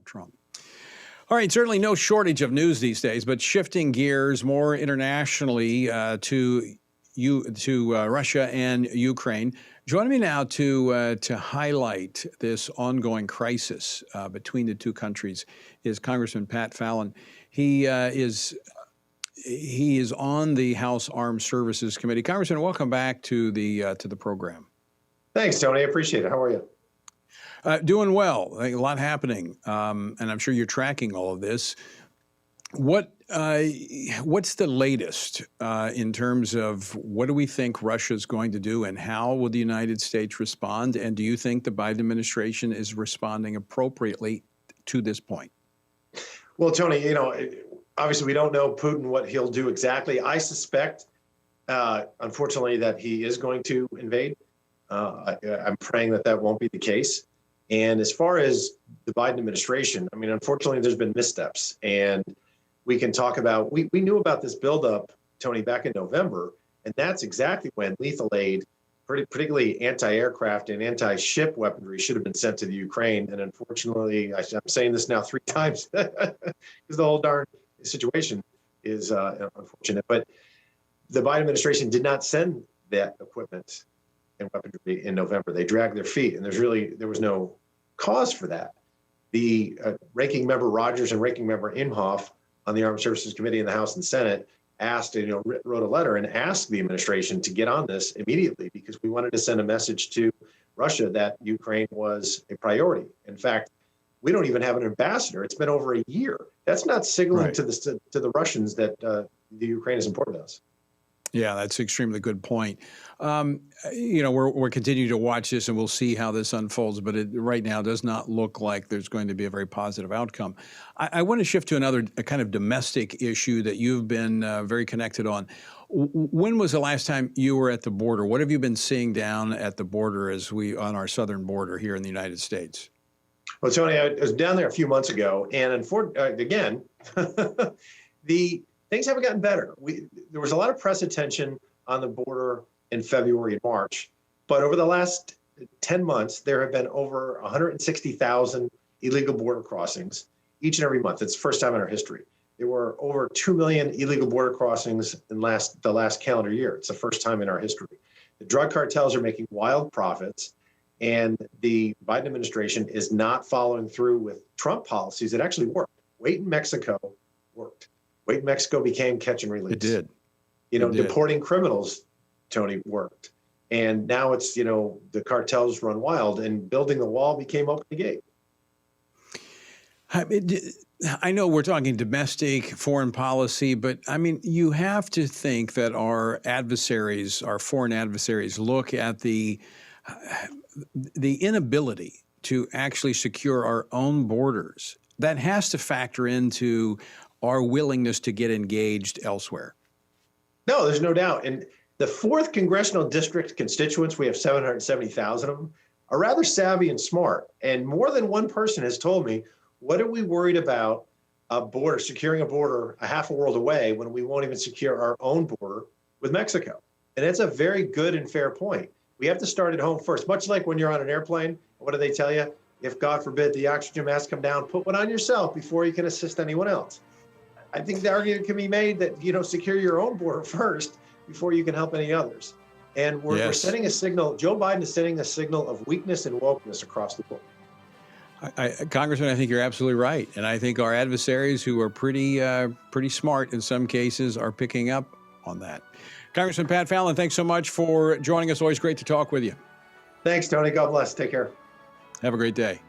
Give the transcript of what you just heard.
Trump. All right, certainly no shortage of news these days, but shifting gears more internationally to Russia and Ukraine. Joining me now to highlight this ongoing crisis between the two countries is Congressman Pat Fallon. He is on the House Armed Services Committee. Congressman, welcome back to the program. Thanks, Tony. I appreciate it. How are you? Doing well. A lot happening, and I'm sure you're tracking all of this. What's the latest in terms of what do we think Russia's going to do, and how will the United States respond? And do you think the Biden administration is responding appropriately to this point? Well, Tony, obviously we don't know Putin what he'll do exactly. I suspect, unfortunately, that he is going to invade. I'm praying that won't be the case. And as far as the Biden administration, I mean, unfortunately, there's been missteps. And we can talk about, we knew about this buildup, Tony, back in November. And that's exactly when lethal aid, particularly anti-aircraft and anti-ship weaponry, should have been sent to the Ukraine. And unfortunately, I'm saying this now 3 times because the whole darn situation is unfortunate. But the Biden administration did not send that equipment and weaponry in November. They dragged their feet, and there was no cause for that. The ranking member Rogers and ranking member Imhoff on the Armed Services Committee in the House and Senate wrote a letter and asked the administration to get on this immediately, because we wanted to send a message to Russia that Ukraine was a priority. In fact, we don't even have an ambassador. It's been over a year. That's not signaling to the Russians that the Ukraine is important to us. Yeah, that's an extremely good point. We're continuing to watch this, and we'll see how this unfolds, but it right now does not look like there's going to be a very positive outcome. I want to shift to a kind of domestic issue that you've been very connected on. When was the last time you were at the border? What have you been seeing down at the border on our southern border here in the United States? Well, Tony, I was down there a few months ago, and again, things haven't gotten better. There was a lot of press attention on the border in February and March, but over the last 10 months, there have been over 160,000 illegal border crossings each and every month. It's the first time in our history. There were over 2 million illegal border crossings in the last calendar year. It's the first time in our history. The drug cartels are making wild profits, and the Biden administration is not following through with Trump policies that actually worked. Wait in Mexico worked. Wait in Mexico became catch and release. It did. Deporting criminals, Tony, worked. And now it's, the cartels run wild, and building the wall became open the gate. I know we're talking domestic foreign policy, but I mean, you have to think that our foreign adversaries look at the inability to actually secure our own borders. That has to factor into our willingness to get engaged elsewhere. No, there's no doubt. And the 4th Congressional District constituents, we have 770,000 of them, are rather savvy and smart. And more than one person has told me, what are we worried about securing a border a half a world away when we won't even secure our own border with Mexico? And that's a very good and fair point. We have to start at home first, much like when you're on an airplane. What do they tell you? If, God forbid, the oxygen mask come down, put one on yourself before you can assist anyone else. I think the argument can be made that, secure your own border first before you can help any others. And we're sending a signal. Joe Biden is sending a signal of weakness and wokeness across the board. Congressman, I think you're absolutely right. And I think our adversaries, who are pretty smart in some cases, are picking up on that. Congressman Pat Fallon, thanks so much for joining us. Always great to talk with you. Thanks, Tony. God bless. Take care. Have a great day.